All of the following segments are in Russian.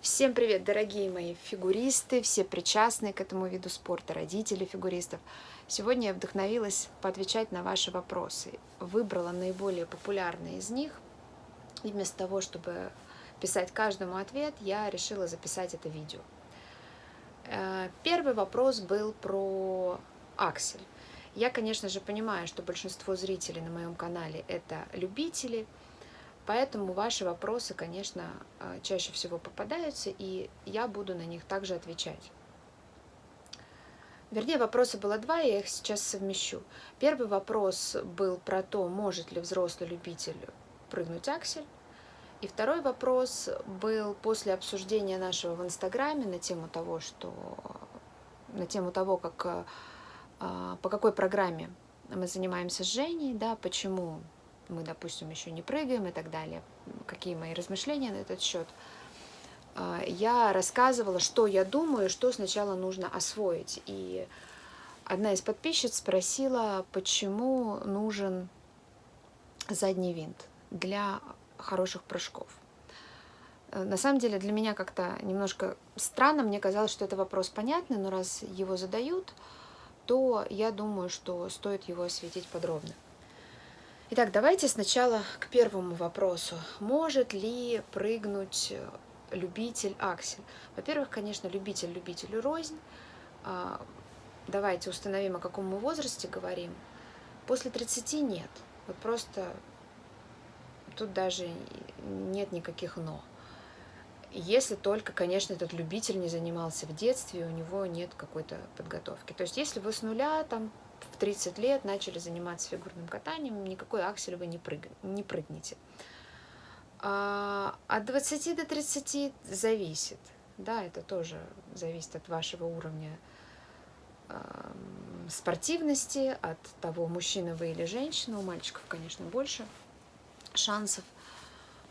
Всем привет, дорогие мои фигуристы, все причастные к этому виду спорта, родители фигуристов. Сегодня я вдохновилась поотвечать на ваши вопросы. Выбрала наиболее популярные из них. И вместо того, чтобы писать каждому ответ, я решила записать это видео. Первый вопрос был про аксель. Я, конечно же, понимаю, что большинство зрителей на моем канале – это любители, поэтому ваши вопросы, конечно, чаще всего попадаются, и я буду на них также отвечать. Вернее, вопроса было два, я их сейчас совмещу. Первый вопрос был про то, может ли взрослый любитель прыгнуть аксель. И второй вопрос был после обсуждения нашего в Инстаграме на тему того, как по какой программе мы занимаемся с Женей, да, почему мы, допустим, еще не прыгаем и так далее, какие мои размышления на этот счет. Я рассказывала, что я думаю, что сначала нужно освоить. И одна из подписчиц спросила, почему нужен задний винт для хороших прыжков. На самом деле для меня как-то немножко странно, мне казалось, что это вопрос понятный, но раз его задают, то я думаю, что стоит его осветить подробно. Итак, давайте сначала к первому вопросу. Может ли прыгнуть любитель аксель? Во-первых, конечно, любитель любителю рознь. Давайте установим, о каком мы возрасте говорим. После 30 нет. Вот просто тут даже нет никаких «но». Если только, конечно, этот любитель не занимался в детстве, у него нет какой-то подготовки. То есть если вы с нуля там в 30 лет начали заниматься фигурным катанием, никакой аксель вы не прыгнете. От 20 до 30 зависит. Да, это тоже зависит от вашего уровня спортивности, от того, мужчина вы или женщина. У мальчиков, конечно, больше шансов.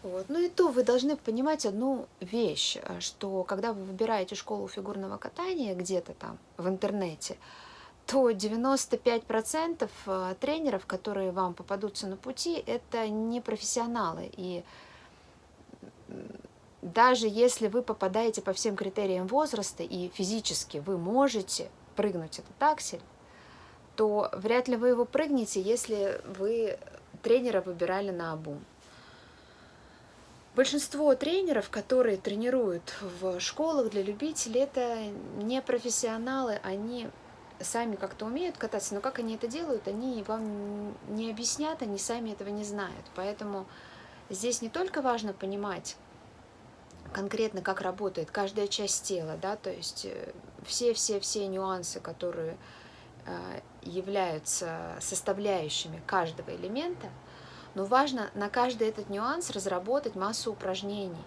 Вот. Ну и то вы должны понимать одну вещь, что когда вы выбираете школу фигурного катания где-то там в интернете, то 95% тренеров, которые вам попадутся на пути, это не профессионалы. И даже если вы попадаете по всем критериям возраста и физически вы можете прыгнуть этот аксель, то вряд ли вы его прыгнете, если вы тренера выбирали наобум. Большинство тренеров, которые тренируют в школах для любителей, это не профессионалы, они сами как-то умеют кататься, но как они это делают, они вам не объяснят, они сами этого не знают. Поэтому здесь не только важно понимать конкретно, как работает каждая часть тела, да, то есть все нюансы, которые являются составляющими каждого элемента, но важно на каждый этот нюанс разработать массу упражнений.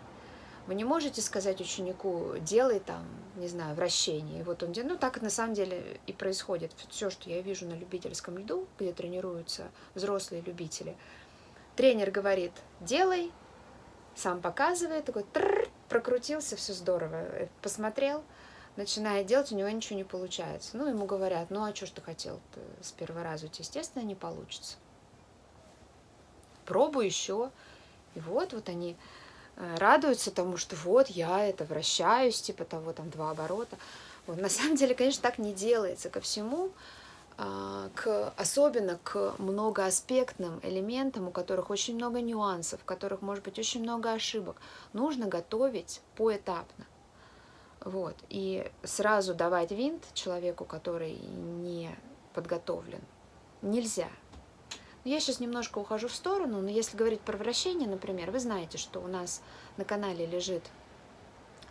Вы не можете сказать ученику, делай там, не знаю, вращение. И вот он делает. Ну, так на самом деле и происходит. Все, что я вижу на любительском льду, где тренируются взрослые любители. Тренер говорит, делай, сам показывает, такой прокрутился, все здорово. Посмотрел, начинает делать, у него ничего не получается. Ну, ему говорят, ну, а что ж ты хотел с первого раза? У тебя, естественно, не получится. Пробуй еще. И вот они радуются тому, что вот я это вращаюсь, типа того, там 2 оборота. Вот. На самом деле, конечно, так не делается. Ко всему, особенно к многоаспектным элементам, у которых очень много нюансов, в которых может быть очень много ошибок, нужно готовить поэтапно. Вот. И сразу давать винт человеку, который не подготовлен, нельзя. Я сейчас немножко ухожу в сторону, но если говорить про вращение, например, вы знаете, что у нас на канале лежит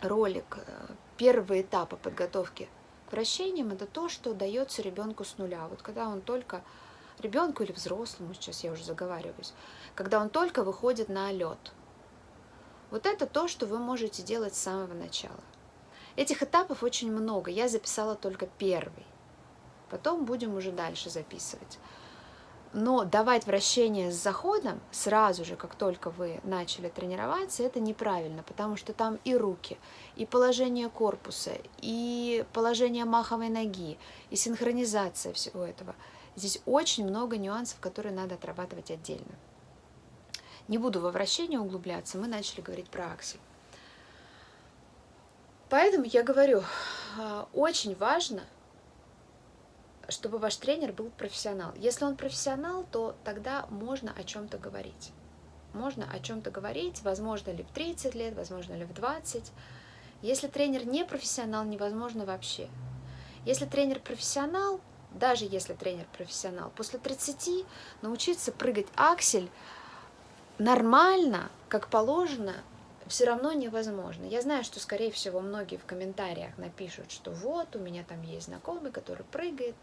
ролик первые этапы подготовки к вращениям. Это то, что дается ребенку с нуля. Вот когда он только, ребенку или взрослому, сейчас я уже заговариваюсь, когда он только выходит на лед. Вот это то, что вы можете делать с самого начала. Этих этапов очень много, я записала только первый. Потом будем уже дальше записывать. Но давать вращение с заходом сразу же, как только вы начали тренироваться, это неправильно, потому что там и руки, и положение корпуса, и положение маховой ноги, и синхронизация всего этого. Здесь очень много нюансов, которые надо отрабатывать отдельно. Не буду во вращение углубляться, мы начали говорить про аксель. Поэтому я говорю, очень важно, чтобы ваш тренер был профессионал. Если он профессионал, то тогда можно о чем-то говорить. Можно о чем-то говорить, возможно ли в 30 лет, возможно ли в 20. Если тренер не профессионал, невозможно вообще. Если тренер профессионал, даже если тренер профессионал, после 30 научиться прыгать аксель нормально, как положено, все равно невозможно. Я знаю, что, скорее всего, многие в комментариях напишут, что вот, у меня там есть знакомый, который прыгает.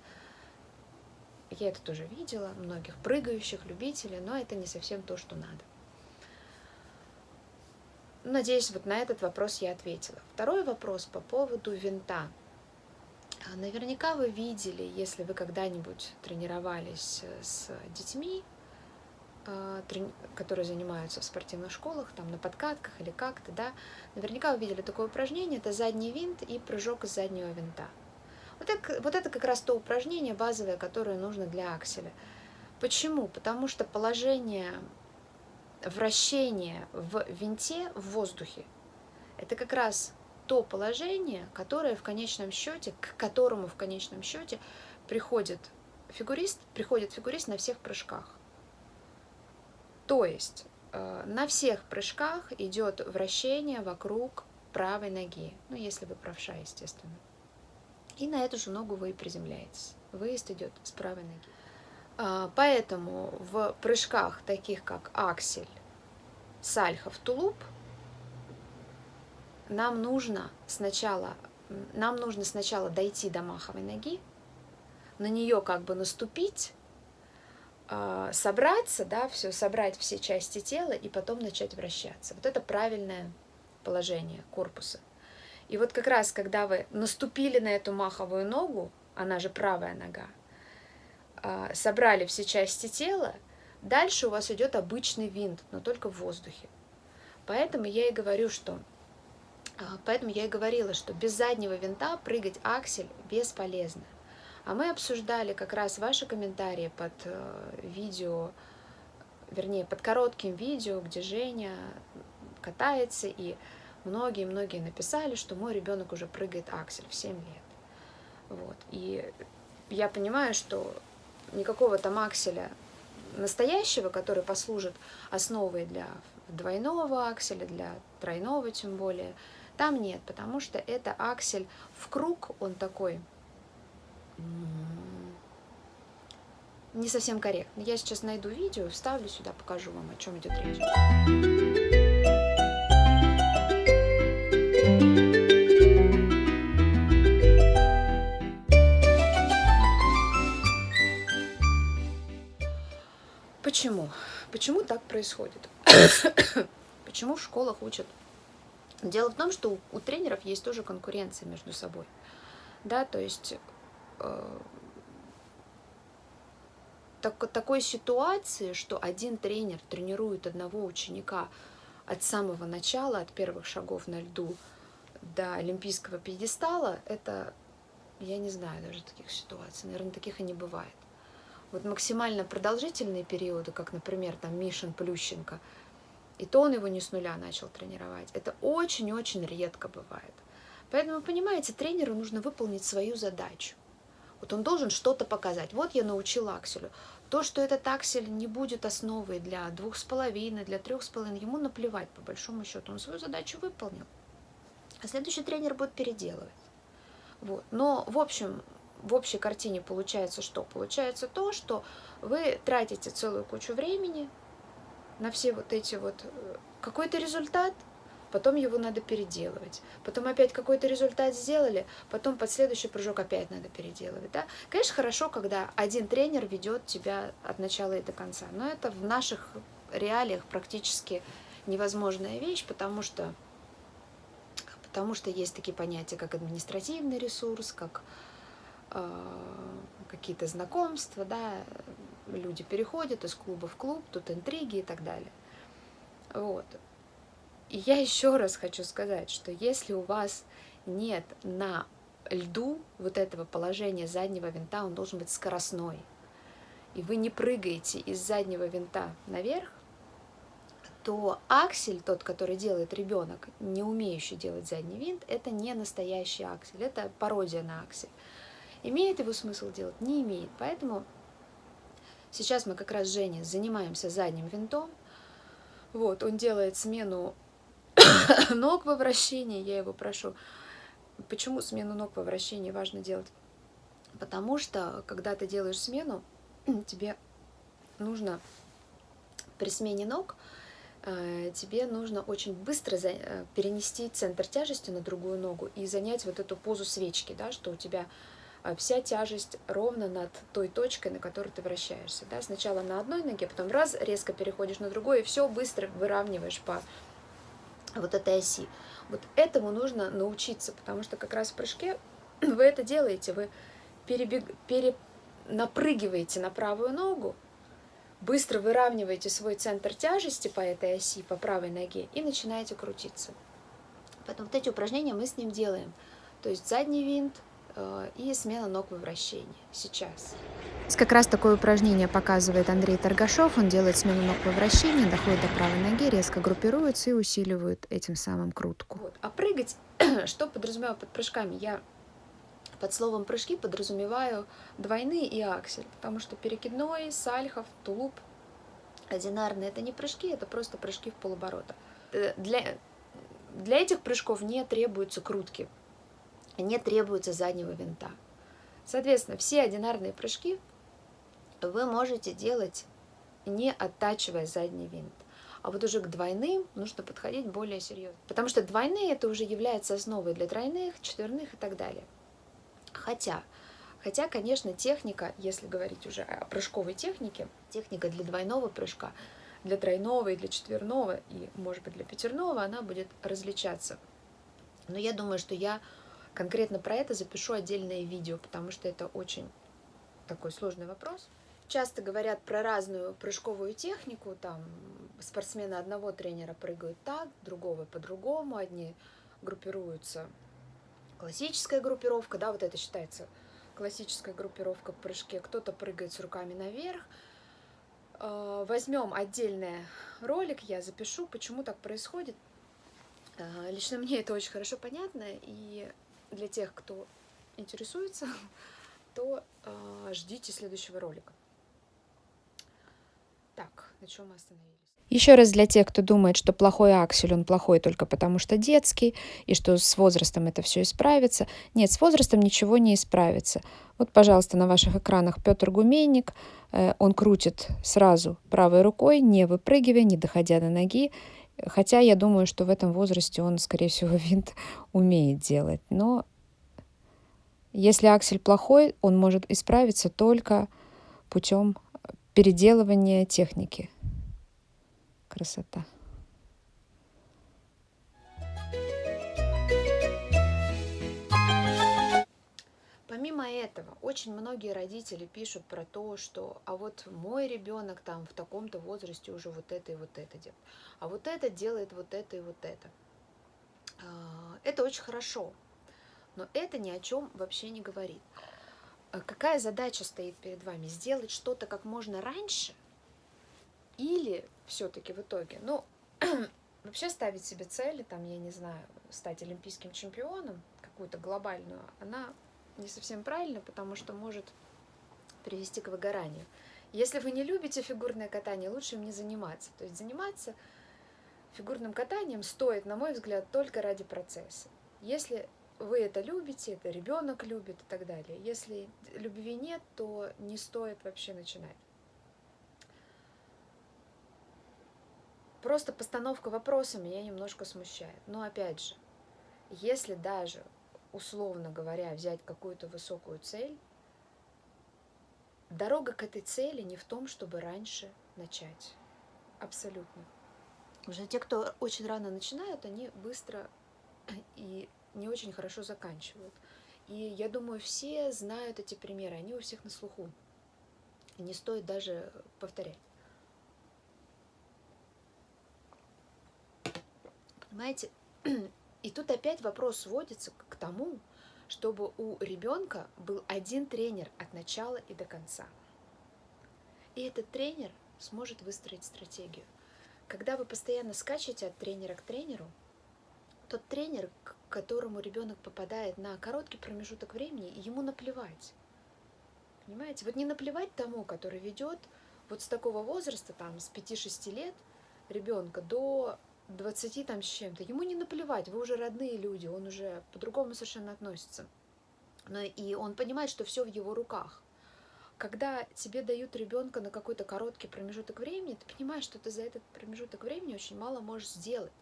Я это тоже видела, многих прыгающих, любителей, но это не совсем то, что надо. Надеюсь, вот на этот вопрос я ответила. Второй вопрос по поводу винта. Наверняка вы видели, если вы когда-нибудь тренировались с детьми, которые занимаются в спортивных школах, там на подкатках или как-то, да, наверняка вы видели такое упражнение, это задний винт и прыжок из заднего винта. Вот это как раз то упражнение базовое, которое нужно для акселя. Почему? Потому что положение вращения в винте в воздухе – это как раз то положение, которое в конечном счете, к которому в конечном счете приходит фигурист на всех прыжках. То есть на всех прыжках идет вращение вокруг правой ноги, ну если вы правша, естественно. И на эту же ногу вы и приземляетесь. Выезд идет с правой ноги. Поэтому в прыжках, таких как аксель, сальхов, тулуп, нам нужно сначала дойти до маховой ноги, на нее как бы наступить, собраться, да, собрать все части тела и потом начать вращаться. Вот это правильное положение корпуса. И вот как раз, когда вы наступили на эту маховую ногу, она же правая нога, собрали все части тела, дальше у вас идет обычный винт, но только в воздухе. Поэтому я и говорила, что без заднего винта прыгать аксель бесполезно. А мы обсуждали как раз ваши комментарии под видео, вернее, под коротким видео, где Женя катается, и многие написали, что мой ребенок уже прыгает аксель в 7 лет. Вот. И я понимаю, что никакого там акселя настоящего, который послужит основой для двойного акселя, для тройного тем более, там нет, потому что это аксель в круг, он такой не совсем корректный. Я сейчас найду видео, вставлю сюда, покажу вам, о чем идет речь. Почему? Почему так происходит? Почему в школах учат? Дело в том, что у тренеров есть тоже конкуренция между собой. Да, то есть такой ситуации, что один тренер тренирует одного ученика от самого начала, от первых шагов на льду до олимпийского пьедестала, это, я не знаю даже таких ситуаций, наверное, таких и не бывает. Вот максимально продолжительные периоды, как, например, там Мишин Плющенко, и то он его не с нуля начал тренировать, это очень-очень редко бывает. Поэтому, понимаете, тренеру нужно выполнить свою задачу. Вот он должен что-то показать. Вот я научил акселю. То, что этот аксель не будет основой для 2,5, для 3,5, ему наплевать, по большому счету. Он свою задачу выполнил. А следующий тренер будет переделывать. Вот. Но, в общем, в общей картине получается что? Получается то, что вы тратите целую кучу времени на все вот эти вот... Какой-то результат, потом его надо переделывать. Потом опять какой-то результат сделали, потом под следующий прыжок опять надо переделывать. Да? Конечно, хорошо, когда один тренер ведет тебя от начала и до конца. Но это в наших реалиях практически невозможная вещь, потому что есть такие понятия, как административный ресурс, как какие-то знакомства, да, люди переходят из клуба в клуб, тут интриги и так далее. Вот. И я еще раз хочу сказать, что если у вас нет на льду вот этого положения заднего винта, он должен быть скоростной, и вы не прыгаете из заднего винта наверх, то аксель, тот, который делает ребенок, не умеющий делать задний винт, это не настоящий аксель, это пародия на аксель. Имеет его смысл делать? Не имеет. Поэтому сейчас мы как раз с Женей занимаемся задним винтом. Вот, он делает смену ног во вращении, я его прошу. Почему смену ног во вращении важно делать? Потому что, когда ты делаешь смену, тебе нужно при смене ног тебе нужно очень быстро перенести центр тяжести на другую ногу и занять вот эту позу свечки, да, что у тебя вся тяжесть ровно над той точкой, на которой ты вращаешься. Да. Сначала на одной ноге, потом раз, резко переходишь на другую, и все быстро выравниваешь по вот этой оси. Вот этому нужно научиться, потому что как раз в прыжке вы это делаете, вы напрыгиваете на правую ногу, быстро выравниваете свой центр тяжести по этой оси, по правой ноге, и начинаете крутиться. Поэтому вот эти упражнения мы с ним делаем. То есть задний винт и смена ног во вращении сейчас. Как раз такое упражнение показывает Андрей Торгашов. Он делает смену ног во вращении, доходит до правой ноги, резко группируется и усиливает этим самым крутку. Вот. А прыгать, что подразумеваю под прыжками? Я под словом прыжки подразумеваю двойные и аксель, потому что перекидной, сальхов, тулуп, одинарный — это не прыжки, это просто прыжки в полоборота. Для этих прыжков не требуются крутки, не требуется заднего винта. Соответственно, все одинарные прыжки вы можете делать, не оттачивая задний винт. А вот уже к двойным нужно подходить более серьезно. Потому что двойные — это уже является основой для тройных, четверных и так далее. Хотя, конечно, техника, если говорить уже о прыжковой технике, техника для двойного прыжка, для тройного и для четверного, и, может быть, для пятерного, она будет различаться. Но я думаю, что я конкретно про это запишу отдельное видео, потому что это очень такой сложный вопрос. Часто говорят про разную прыжковую технику, там спортсмены одного тренера прыгают так, другого по-другому, одни группируются. Классическая группировка, да, вот это считается классическая группировка в прыжке. Кто-то прыгает с руками наверх. Возьмем отдельный ролик, я запишу, почему так происходит. Лично мне это очень хорошо понятно, и для тех, кто интересуется, то ждите следующего ролика. Так, на чем мы остановились? Еще раз для тех, кто думает, что плохой аксель, он плохой только потому что детский, и что с возрастом это все исправится. Нет, с возрастом ничего не исправится. Вот, пожалуйста, на ваших экранах Петр Гуменник. Он крутит сразу правой рукой, не выпрыгивая, не доходя до ноги. Хотя я думаю, что в этом возрасте он, скорее всего, винт умеет делать. Но если аксель плохой, он может исправиться только путем переделывания техники. Красота. Помимо этого, очень многие родители пишут про то, что а вот мой ребенок там в таком-то возрасте уже вот это и вот это делает, а вот это делает вот это и вот это. Это очень хорошо, но это ни о чем вообще не говорит. Какая задача стоит перед вами? Сделать что-то как можно раньше или все-таки в итоге, вообще ставить себе цели, там, я не знаю, стать олимпийским чемпионом, какую-то глобальную, она не совсем правильно, потому что может привести к выгоранию. Если вы не любите фигурное катание, лучше им не заниматься. То есть заниматься фигурным катанием стоит, на мой взгляд, только ради процесса. Если вы это любите, это ребенок любит и так далее. Если любви нет, то не стоит вообще начинать. Просто постановка вопроса меня немножко смущает. Но опять же, если даже, условно говоря, взять какую-то высокую цель, дорога к этой цели не в том, чтобы раньше начать. Абсолютно. Потому что те, кто очень рано начинают, они быстро и не очень хорошо заканчивают. И я думаю, все знают эти примеры, они у всех на слуху. И не стоит даже повторять. Понимаете? И тут опять вопрос сводится к тому, чтобы у ребенка был один тренер от начала и до конца. И этот тренер сможет выстроить стратегию. Когда вы постоянно скачете от тренера к тренеру, тот тренер, к которому ребенок попадает на короткий промежуток времени, ему наплевать. Понимаете? Вот не наплевать тому, который ведет вот с такого возраста, там, с 5-6 лет ребенка до 20 там с чем-то. Ему не наплевать, вы уже родные люди, он уже по-другому совершенно относится. Но и он понимает, что все в его руках. Когда тебе дают ребенка на какой-то короткий промежуток времени, ты понимаешь, что ты за этот промежуток времени очень мало можешь сделать.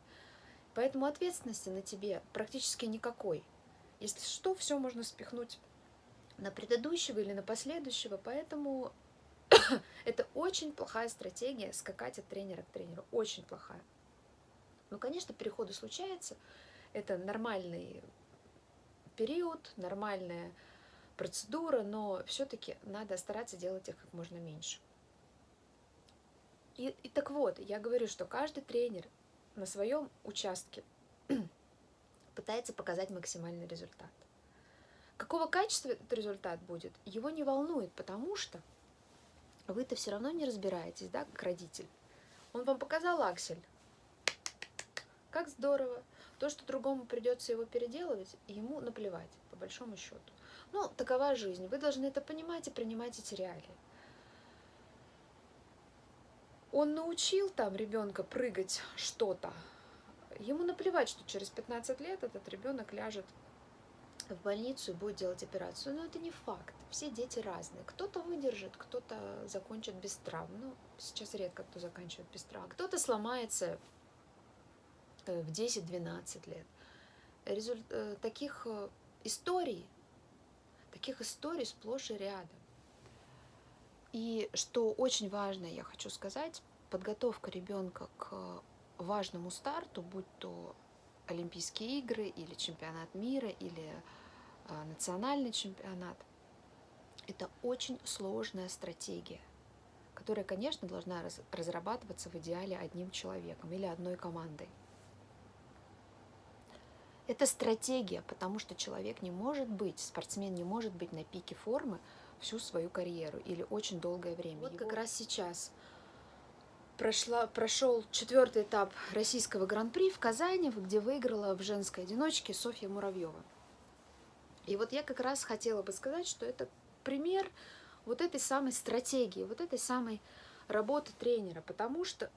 Поэтому ответственности на тебе практически никакой. Если что, все можно спихнуть на предыдущего или на последующего, поэтому это очень плохая стратегия скакать от тренера к тренеру, очень плохая. Ну, конечно, переходы случаются, это нормальный период, нормальная процедура, но все-таки надо стараться делать их как можно меньше. И так вот, я говорю, что каждый тренер на своем участке пытается показать максимальный результат. Какого качества этот результат будет, его не волнует, потому что вы-то все равно не разбираетесь, да, как родитель. Он вам показал аксель. Как здорово. То, что другому придется его переделывать, ему наплевать, по большому счету. Ну, такова жизнь. Вы должны это понимать и принимать эти реалии. Он научил там ребенка прыгать что-то. Ему наплевать, что через 15 лет этот ребенок ляжет в больницу и будет делать операцию. Но это не факт. Все дети разные. Кто-то выдержит, кто-то закончит без травм. Ну, сейчас редко кто заканчивает без травм. Кто-то сломается в 10-12 лет. Таких историй сплошь и рядом. И что очень важно, я хочу сказать, подготовка ребенка к важному старту, будь то Олимпийские игры или чемпионат мира, или национальный чемпионат, это очень сложная стратегия, которая, конечно, должна разрабатываться в идеале одним человеком или одной командой. Это стратегия, потому что человек не может быть, спортсмен не может быть на пике формы всю свою карьеру или очень долгое время. Вот как раз сейчас прошел 4-й этап российского гран-при в Казани, где выиграла в женской одиночке Софья Муравьева. И вот я как раз хотела бы сказать, что это пример вот этой самой стратегии, вот этой самой работы тренера, потому что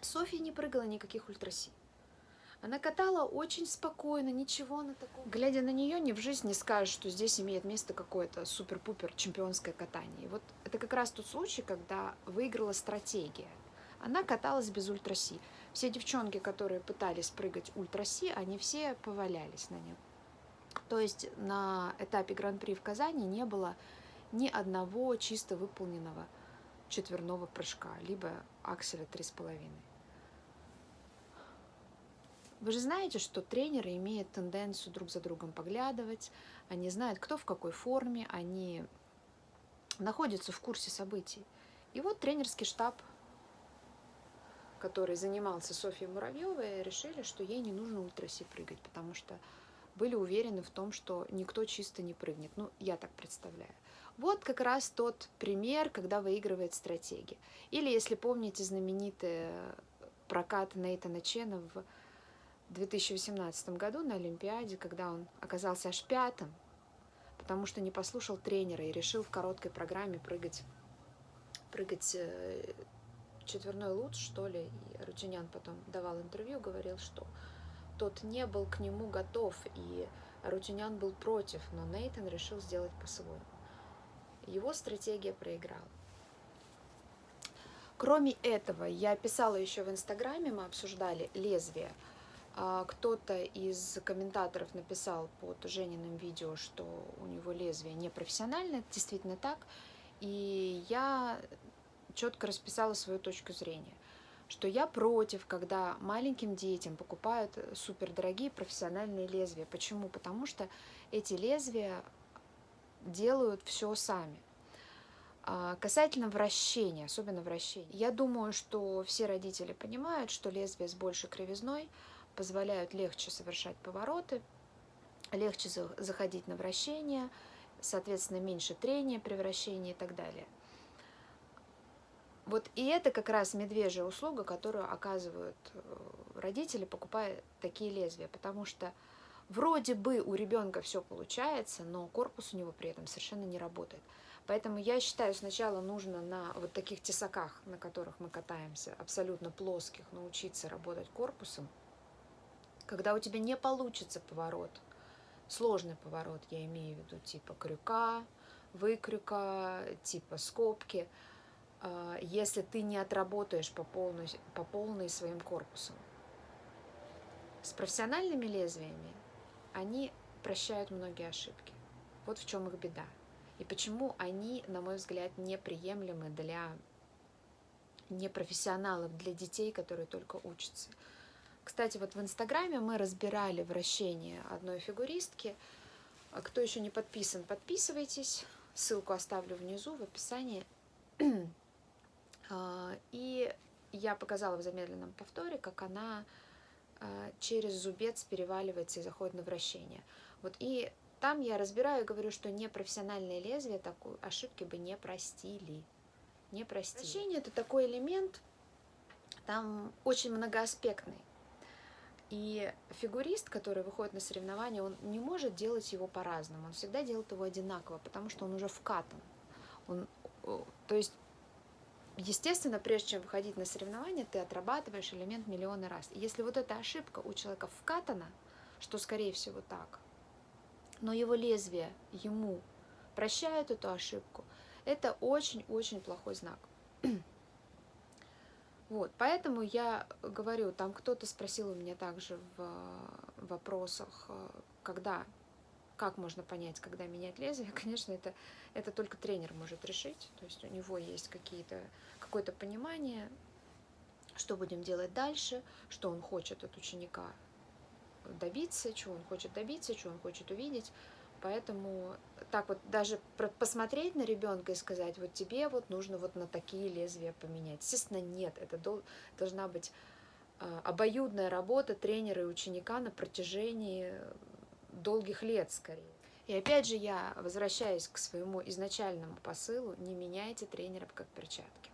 Софья не прыгала никаких ультраси. Она катала очень спокойно, ничего на таком. Глядя на нее, ни в жизни не скажешь, что здесь имеет место какое-то супер-пупер чемпионское катание. И вот это как раз тот случай, когда выиграла стратегия. Она каталась без ультраси. Все девчонки, которые пытались прыгать ультраси, они все повалялись на нем. То есть на этапе гран-при в Казани не было ни одного чисто выполненного четверного прыжка, либо акселя 3,5. Вы же знаете, что тренеры имеют тенденцию друг за другом поглядывать, они знают, кто в какой форме, они находятся в курсе событий. И вот тренерский штаб, который занимался Софьей Муравьевой, решили, что ей не нужно ультраси прыгать, потому что были уверены в том, что никто чисто не прыгнет. Ну, я так представляю. Вот как раз тот пример, когда выигрывает стратегия. Или, если помните, знаменитый прокат Нейтана Чена в 2018 году на Олимпиаде, когда он оказался аж 5-м, потому что не послушал тренера и решил в короткой программе прыгать четверной луц, что ли. И Арутюнян потом давал интервью, говорил, что тот не был к нему готов, и Арутюнян был против, но Нейтан решил сделать по-своему. Его стратегия проиграла. Кроме этого, я писала еще в Инстаграме, мы обсуждали лезвие. Кто-то из комментаторов написал под Жениным видео, что у него лезвие непрофессиональное, это действительно так. И я четко расписала свою точку зрения, что я против, когда маленьким детям покупают супердорогие профессиональные лезвия. Почему? Потому что эти лезвия делают все сами. Касательно вращения, особенно вращения, я думаю, что все родители понимают, что лезвия с большей кривизной позволяют легче совершать повороты, легче заходить на вращение, соответственно, меньше трения при вращении и так далее. Вот и это как раз медвежья услуга, которую оказывают родители, покупая такие лезвия, потому что вроде бы у ребенка все получается, но корпус у него при этом совершенно не работает. Поэтому я считаю, сначала нужно на вот таких тесаках, на которых мы катаемся, абсолютно плоских, научиться работать корпусом. Когда у тебя не получится поворот, сложный поворот, я имею в виду типа крюка, выкрюка, типа скобки, если ты не отработаешь по полной своим корпусом. С профессиональными лезвиями они прощают многие ошибки. Вот в чем их беда. И почему они, на мой взгляд, неприемлемы для непрофессионалов, для детей, которые только учатся. Кстати, вот в Инстаграме мы разбирали вращение одной фигуристки. Кто еще не подписан, подписывайтесь. Ссылку оставлю внизу в описании. И я показала в замедленном повторе, как она через зубец переваливается и заходит на вращение. Вот и там я разбираю и говорю, что непрофессиональные лезвия такую ошибки бы не простили. Не простили. Вращение — это такой элемент, там очень многоаспектный. И фигурист, который выходит на соревнования, он не может делать его по-разному. Он всегда делает его одинаково, потому что он уже вкатан. То есть, естественно, прежде чем выходить на соревнования, ты отрабатываешь элемент миллионы раз. И если вот эта ошибка у человека вкатана, что скорее всего так, но его лезвие ему прощает эту ошибку, это очень-очень плохой знак. Вот, поэтому я говорю, там кто-то спросил у меня также в вопросах, как можно понять, когда менять лезвие. Конечно, это только тренер может решить, то есть у него есть какое-то понимание, что будем делать дальше, что он хочет от ученика добиться, чего он хочет добиться, чего он хочет увидеть. Поэтому так вот даже посмотреть на ребенка и сказать, вот тебе вот нужно вот на такие лезвия поменять. Естественно, нет, это должна быть обоюдная работа тренера и ученика на протяжении долгих лет скорее. И опять же я возвращаюсь к своему изначальному посылу: не меняйте тренеров как перчатки.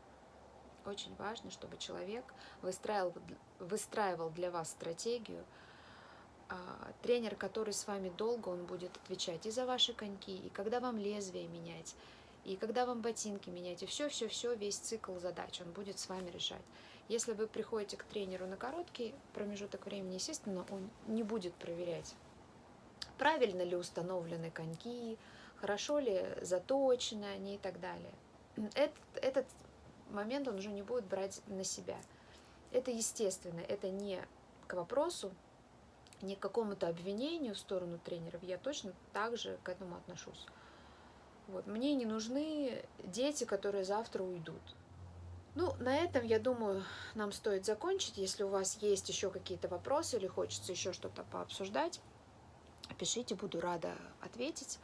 Очень важно, чтобы человек выстраивал для вас стратегию. Тренер, который с вами долго, он будет отвечать и за ваши коньки, и когда вам лезвие менять, и когда вам ботинки менять, и все, весь цикл задач он будет с вами решать. Если вы приходите к тренеру на короткий промежуток времени, естественно, он не будет проверять, правильно ли установлены коньки, хорошо ли заточены они и так далее. Этот момент он уже не будет брать на себя. Это естественно, это не к вопросу, не к какому-то обвинению в сторону тренеров, я точно так же к этому отношусь. Вот. Мне не нужны дети, которые завтра уйдут. Ну, на этом, я думаю, нам стоит закончить. Если у вас есть еще какие-то вопросы или хочется еще что-то пообсуждать, пишите, буду рада ответить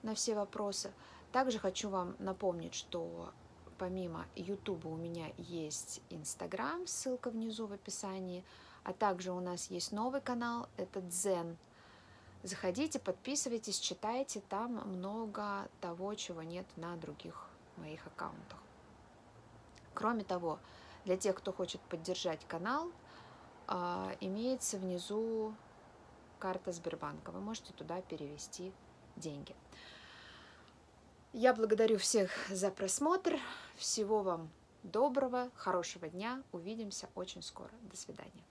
на все вопросы. Также хочу вам напомнить, что помимо YouTube у меня есть Instagram, ссылка внизу в описании, а также у нас есть новый канал, это Дзен. Заходите, подписывайтесь, читайте, там много того, чего нет на других моих аккаунтах. Кроме того, для тех, кто хочет поддержать канал, имеется внизу карта Сбербанка. Вы можете туда перевести деньги. Я благодарю всех за просмотр. Всего вам доброго, хорошего дня. Увидимся очень скоро. До свидания.